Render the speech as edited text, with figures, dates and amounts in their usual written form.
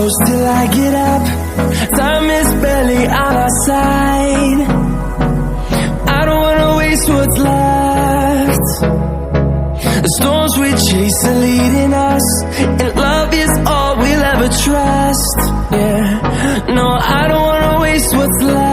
close till I get up. Time is barely on our side. I don't wanna waste what's left. The storms we chase are leading us, and love is all we'll ever trust. Yeah, no, I don't wanna waste what's left.